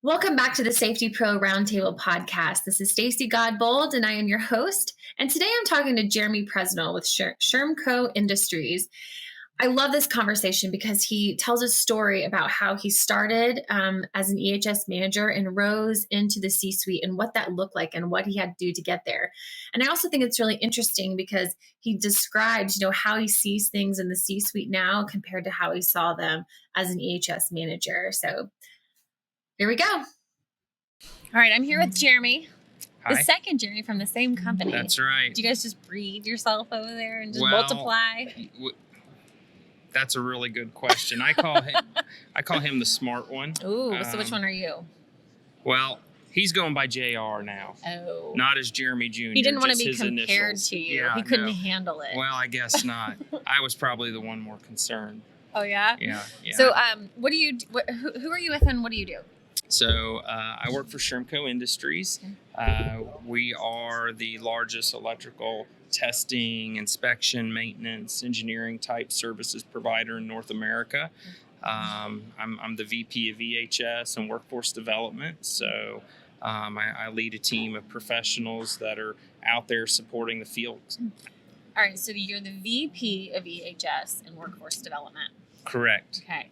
Welcome back to the Safety Pro Roundtable podcast. This is Stacey Godbold, and I am your host. And today I'm talking to Jeremy Presnal with Shermco Industries. I love this conversation because he tells a story about how he started as an EHS manager and rose into the C-suite and what that looked like and what he had to do to get there. And I also think it's really interesting because he describes, how he sees things in the C-suite now compared to how he saw them as an EHS manager. So here we go. All right, I'm here with Jeremy. Hi. The second Jeremy from the same company. That's right. Do you guys just breed yourself over there and just multiply? That's a really good question. I call him the smart one. Ooh, so which one are you? Well, he's going by JR now. Oh. Not as Jeremy Jr. He didn't want to be his compared initials. to you. Yeah, he couldn't no. handle it. Well, I guess not. I was probably the one more concerned. Oh, yeah? Yeah. So what do you who are you with and what do you do? So I work for Shermco Industries. We are the largest electrical testing, inspection, maintenance, engineering type services provider in North America. I'm the VP of EHS and Workforce Development. So I lead a team of professionals that are out there supporting the field. All right, so you're the VP of EHS and Workforce Development. Correct. Okay.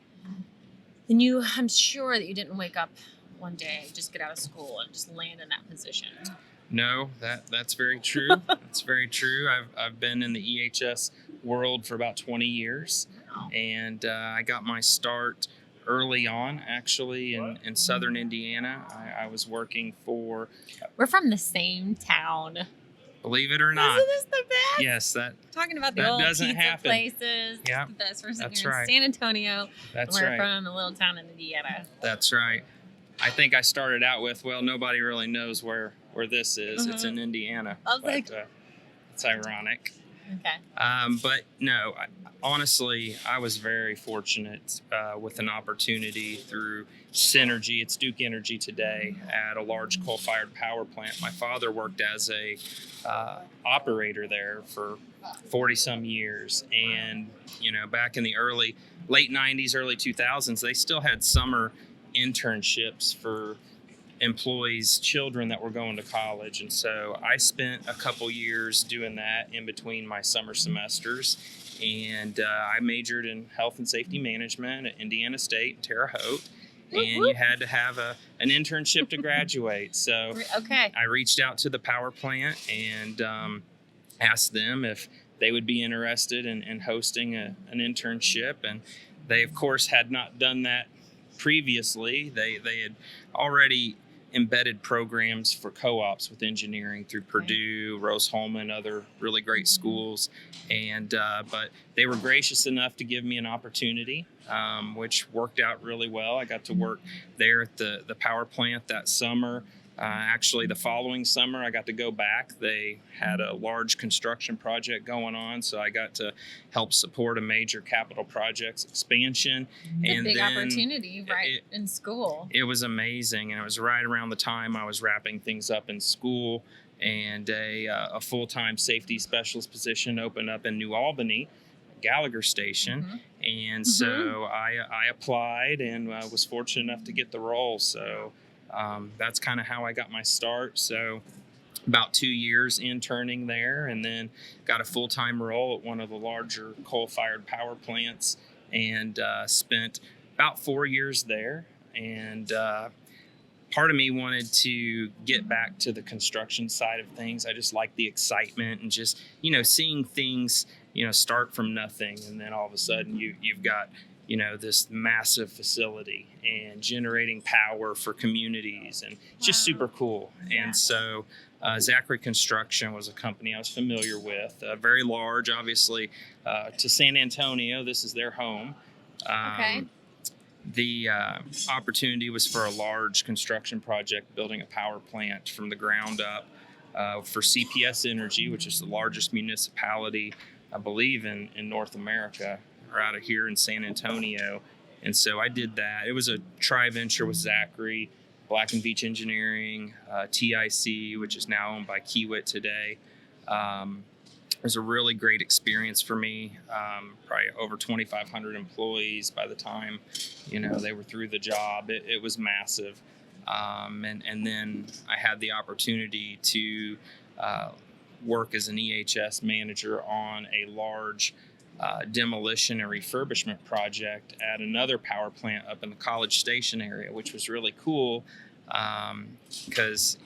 Then I'm sure that you didn't wake up one day, just get out of school and just land in that position. No, that's very true. That's very true. I've been in the EHS world for about 20 years, and I got my start early on, actually, in southern Indiana. I was working for... We're from the same town. Believe it or not. Isn't this the best? Yes, talking about the old pizza happen. places. Yeah, the best. We're that's here right. in San Antonio. That's We're right. from a little town in Indiana. That's right. I think I started out with, nobody really knows where this is. It's in Indiana. I was like, it's ironic. Okay. But no, honestly, I was very fortunate with an opportunity through Synergy. It's Duke Energy today at a large coal-fired power plant. My father worked as a operator there for 40-some years. And, back in the late 90s, early 2000s, they still had summer internships for employees' children that were going to college. And so I spent a couple years doing that in between my summer semesters. And I majored in health and safety management at Indiana State in Terre Haute. And you had to have an internship to graduate. So okay. I reached out to the power plant and asked them if they would be interested in hosting an internship. And they, of course, had not done that previously. They had already embedded programs for co-ops with engineering through Purdue, Rose-Hulman, other really great schools. And but they were gracious enough to give me an opportunity, which worked out really well. I got to work there at the power plant that summer. Actually, the following summer, I got to go back. They had a large construction project going on, so I got to help support a major capital projects expansion. It's a big opportunity, right, in school. It was amazing, and it was right around the time I was wrapping things up in school, and a full-time safety specialist position opened up in New Albany, Gallagher Station. And so I applied and was fortunate enough to get the role. So that's kind of how I got my start. So about 2 years interning there, and then got a full-time role at one of the larger coal-fired power plants, and spent about 4 years there. And part of me wanted to get back to the construction side of things. I just like the excitement and just, seeing things, start from nothing, and then all of a sudden you've got this massive facility and generating power for communities, and just super cool. Yeah. And so Zachary Construction was a company I was familiar with, very large, obviously, to San Antonio. This is their home. Okay. The opportunity was for a large construction project, building a power plant from the ground up for CPS Energy, which is the largest municipality, I believe, in North America, or out of here in San Antonio. And so I did that. It was a tri-venture with Zachary, Black and Beach Engineering, TIC, which is now owned by Kiewit today. It was a really great experience for me. Probably over 2,500 employees by the time, they were through the job. It was massive. And then I had the opportunity to work as an EHS manager on a large demolition and refurbishment project at another power plant up in the College Station area, which was really cool because,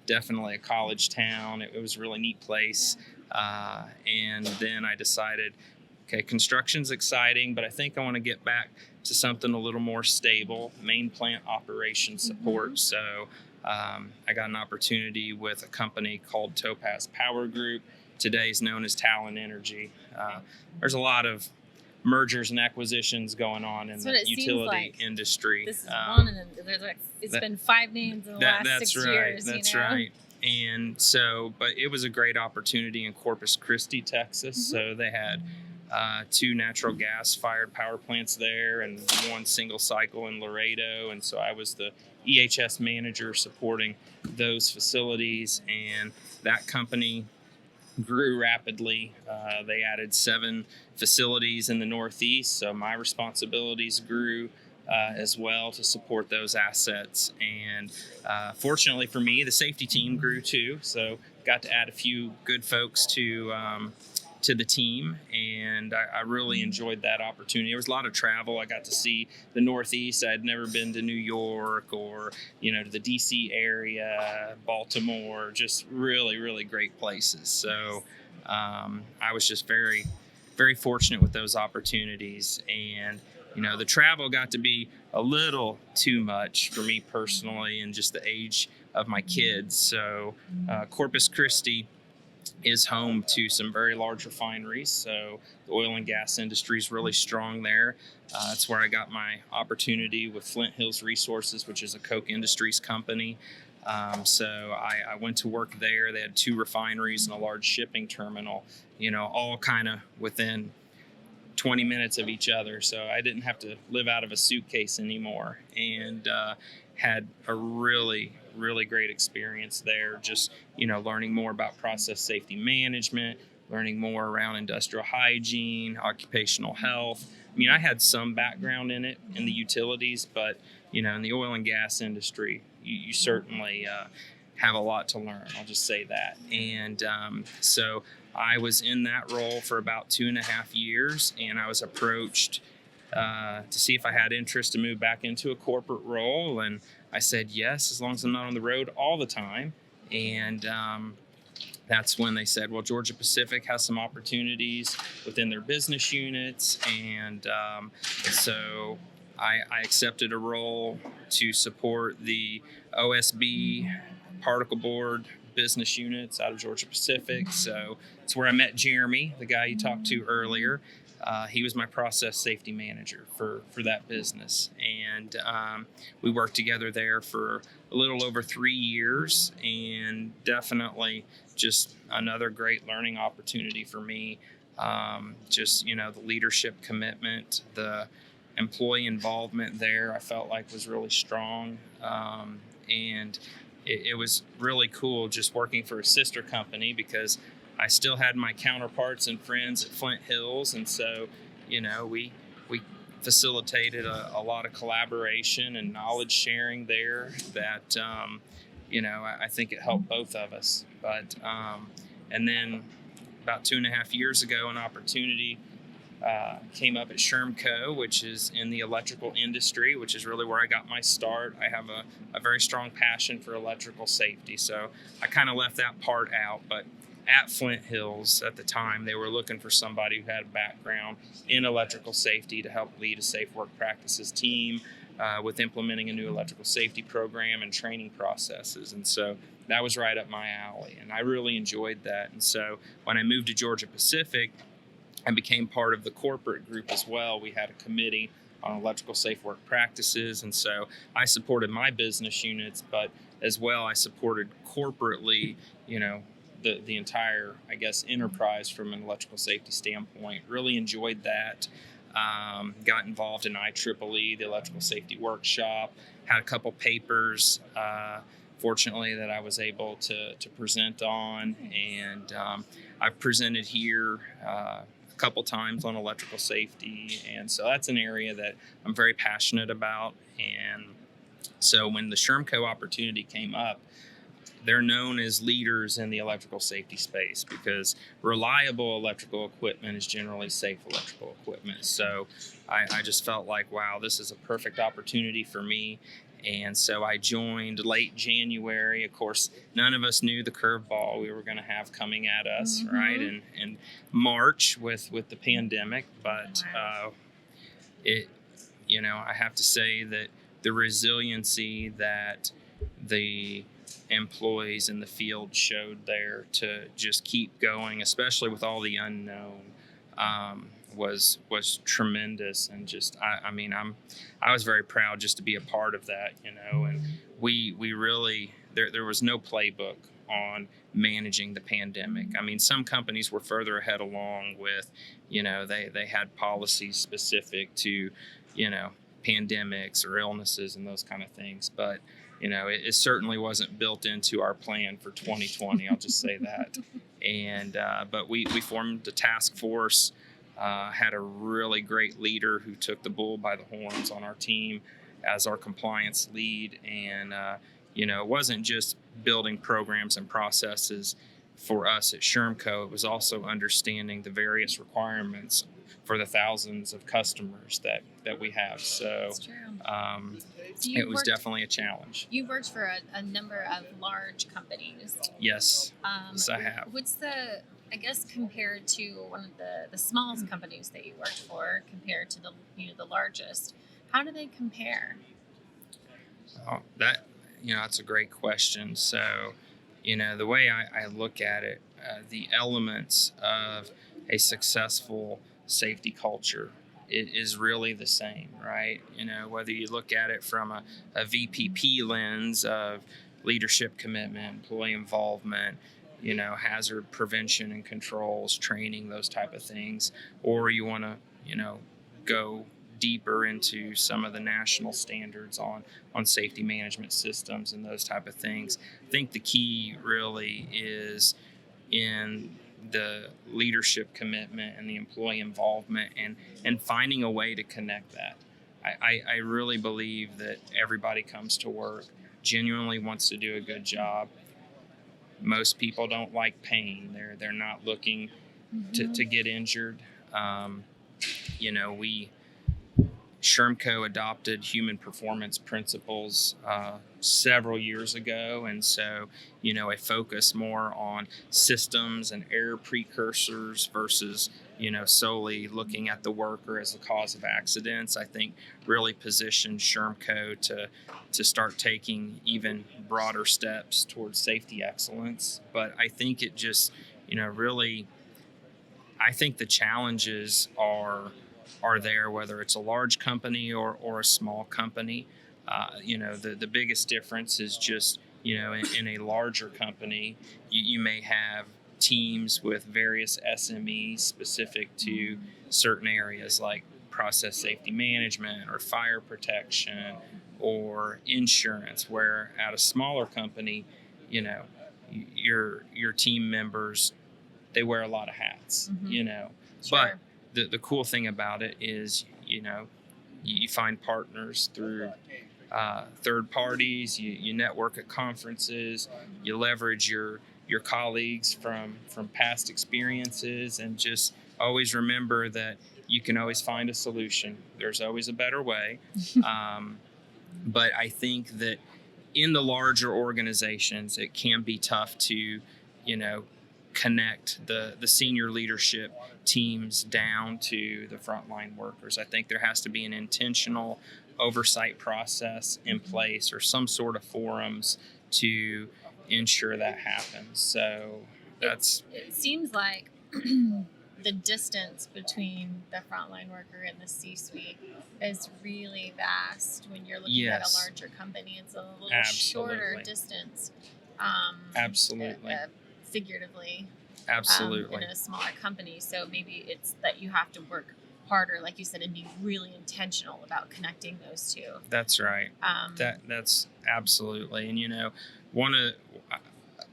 definitely a college town. It was a really neat place. And then I decided, okay, construction's exciting, but I think I want to get back to something a little more stable, main plant operation support. So I got an opportunity with a company called Topaz Power Group. Today is known as Talon Energy. There's a lot of mergers and acquisitions going on in the utility industry. This is one, and then it's been 5 names in the last 6 years. That's right. And so, but it was a great opportunity in Corpus Christi, Texas. So they had 2 natural gas fired power plants there and 1 single cycle in Laredo. And so I was the EHS manager supporting those facilities, and that company grew rapidly. They added 7 facilities in the Northeast, so my responsibilities grew as well to support those assets. And fortunately for me, the safety team grew too, so got to add a few good folks to the team, and I really enjoyed that opportunity. There was a lot of travel. I got to see the Northeast. I'd never been to New York or, to the DC area, Baltimore, just really, really great places. So I was just very, very fortunate with those opportunities. And, the travel got to be a little too much for me personally, and just the age of my kids. So Corpus Christi is home to some very large refineries, so the oil and gas industry is really strong there. That's where I got my opportunity with Flint Hills Resources, which is a Koch Industries company. So I went to work there. They had 2 refineries and a large shipping terminal, all kind of within 20 minutes of each other. So I didn't have to live out of a suitcase anymore, and had a really, really great experience there, just learning more about process safety management, learning more around industrial hygiene, occupational health. I had some background in it in the utilities, but in the oil and gas industry, you certainly have a lot to learn, I'll just say that. And so I was in that role for about 2.5 years, and I was approached to see if I had interest to move back into a corporate role. And I said yes, as long as I'm not on the road all the time. And that's when they said, well, Georgia Pacific has some opportunities within their business units. And so I accepted a role to support the OSB particle board business units out of Georgia Pacific. So it's where I met Jeremy, the guy you talked to earlier. He was my process safety manager for that business. And we worked together there for a little over 3 years, and definitely just another great learning opportunity for me. Just, the leadership commitment, the employee involvement there, I felt like was really strong. And it was really cool just working for a sister company, because I still had my counterparts and friends at Flint Hills. And so, we facilitated a lot of collaboration and knowledge sharing there that, I think it helped both of us. But, and then about 2.5 years ago, an opportunity came up at Shermco, which is in the electrical industry, which is really where I got my start. I have a very strong passion for electrical safety, so I kind of left that part out. But at Flint Hills at the time, they were looking for somebody who had a background in electrical safety to help lead a safe work practices team with implementing a new electrical safety program and training processes. And so that was right up my alley, and I really enjoyed that. And so when I moved to Georgia Pacific, I became part of the corporate group as well. We had a committee on electrical safe work practices, and so I supported my business units, but as well I supported corporately, the entire, enterprise from an electrical safety standpoint. Really enjoyed that. Got involved in IEEE, the electrical safety workshop, had a couple papers, fortunately, that I was able to present on, and I've presented here a couple times on electrical safety, and so that's an area that I'm very passionate about. And So when the Shermco opportunity came up, they're known as leaders in the electrical safety space because reliable electrical equipment is generally safe electrical equipment. So I just felt like, wow, this is a perfect opportunity for me. And so I joined late January. Of course, none of us knew the curveball we were going to have coming at us, right? In March with the pandemic. But it, I have to say that the resiliency that the employees in the field showed there to just keep going, especially with all the unknown, was tremendous. And just I was very proud just to be a part of that, and we really there was no playbook on managing the pandemic. I mean, some companies were further ahead along with, they had policies specific to, pandemics or illnesses and those kind of things, but it certainly wasn't built into our plan for 2020. I'll just say that. And but we formed a task force, had a really great leader who took the bull by the horns on our team as our compliance lead. And it wasn't just building programs and processes for us at Shermco. It was also understanding the various requirements for the thousands of customers that we have. So it was definitely a challenge. You worked for a number of large companies. Yes, yes, I have. What's compared to one of the smallest companies that you worked for compared to the largest, how do they compare? Oh, that's a great question. So, the way I look at it, the elements of a successful safety culture, it is really the same, right? Whether you look at it from a VPP lens of leadership commitment, employee involvement, hazard prevention and controls, training, those type of things, or you want to, go deeper into some of the national standards on safety management systems and those type of things. I think the key really is in the leadership commitment and the employee involvement and finding a way to connect that. I really believe that everybody comes to work, genuinely wants to do a good job. Most people don't like pain. They're not looking to get injured. Shermco adopted human performance principles several years ago, and so a focus more on systems and error precursors versus solely looking at the worker as the cause of accidents, I think really positioned Shermco to start taking even broader steps towards safety excellence. But I think it just really, I think the challenges are there, whether it's a large company or a small company. The biggest difference is just, in a larger company, you may have teams with various SMEs specific to certain areas like process safety management or fire protection or insurance, where at a smaller company, your team members, they wear a lot of hats, Sure. But the cool thing about it is, you find partners through third parties, you network at conferences, you leverage your colleagues from past experiences, and just always remember that you can always find a solution. There's always a better way. But I think that in the larger organizations, it can be tough to, connect the senior leadership teams down to the frontline workers. I think there has to be an intentional oversight process in place or some sort of forums to ensure that happens. So that's... It seems like the distance between the frontline worker and the C-suite is really vast when you're looking at a larger company. It's a little shorter distance. Absolutely. Figuratively. Absolutely. In a smaller company. So maybe it's that you have to work harder, like you said, and be really intentional about connecting those two. That's right. That's absolutely. And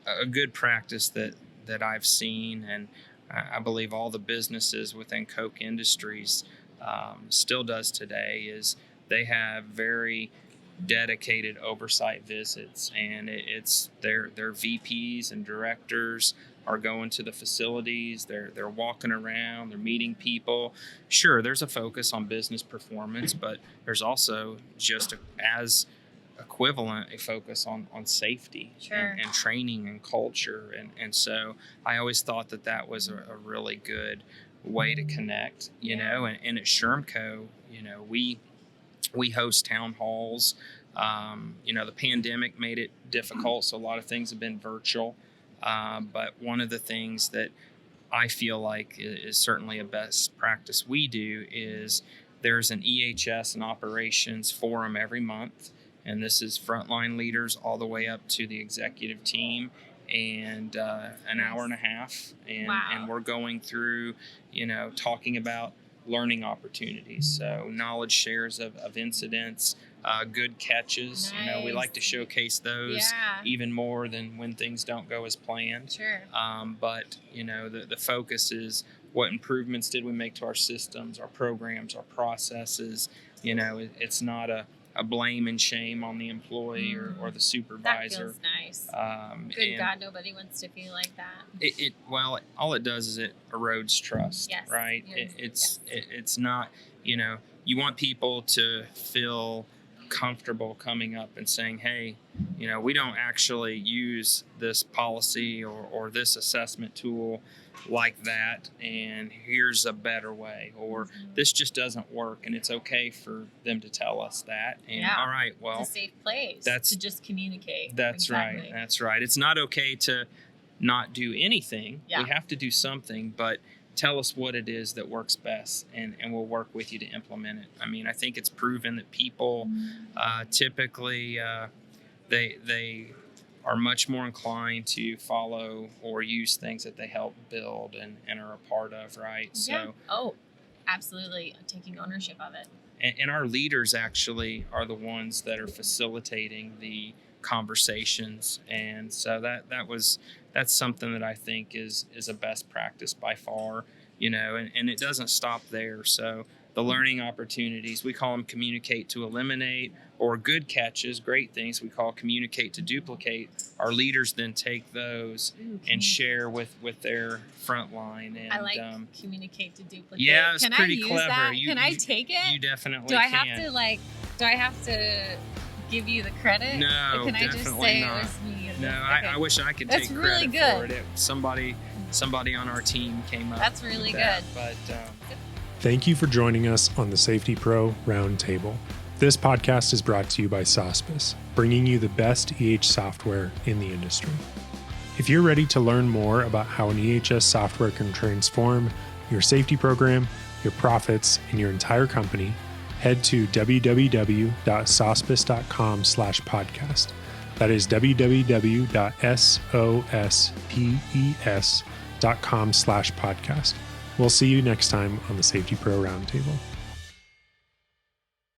a good practice that I've seen, and I believe all the businesses within Koch Industries still does today, is they have very dedicated oversight visits, and it's their VPs and directors are going to the facilities. They're walking around. They're meeting people. Sure, there's a focus on business performance, but there's also just as equivalent a focus on safety and training and culture. And so I always thought that was a really good way to connect, you know, and at Shermco, you know, we host town halls. You know, the pandemic made it difficult, so a lot of things have been virtual. But one of the things that I feel like is certainly a best practice we do is there's an EHS and operations forum every month. And this is frontline leaders all the way up to the executive team, and an hour and a half. And we're going through, you know, talking about learning opportunities. So knowledge shares of incidents, good catches. Nice. You know, we like to showcase those even more than when things don't go as planned. Sure. But, you know, the focus is what improvements did we make to our systems, our programs, our processes. You know, it's not a blame and shame on the employee or the supervisor. That feels nice. Good God, nobody wants to feel like that. Well, all it does is it erodes trust, yes. right? It's not, you know, you want people to feel comfortable coming up and saying, hey, you know, we don't actually use this policy or this assessment tool like that, and here's a better way, or this just doesn't work, and it's okay for them to tell us that. And all right, well, it's a safe place to just communicate. That's right. It's not okay to not do anything. We have to do something, but tell us what it is that works best, and we'll work with you to implement it. I mean, I think it's proven that people typically they are much more inclined to follow or use things that they help build and are a part of, right? Yeah. So, absolutely. Taking ownership of it. And our leaders actually are the ones that are facilitating the conversations. And so that's something that I think is a best practice by far, you know, and it doesn't stop there. So the learning opportunities, we call them communicate to eliminate, or good catches, great things, we call communicate to duplicate. Our leaders then take those and share with their front line. And I like communicate to duplicate. Yeah, it's pretty clever. That? Can I take it? You definitely do I have to give you the credit? No, or can I just say not. It was me? No, okay. I wish I could take really credit for it. Somebody on our team came up. That's really with that. good. But thank you for joining us on the Safety Pro Roundtable. This podcast is brought to you by Sospes, bringing you the best software in the industry. If you're ready to learn more about how an EHS software can transform your safety program, your profits, and your entire company, head to www.sospes.com/podcast. That is www.sospes.com/podcast. We'll see you next time on the Safety Pro Roundtable.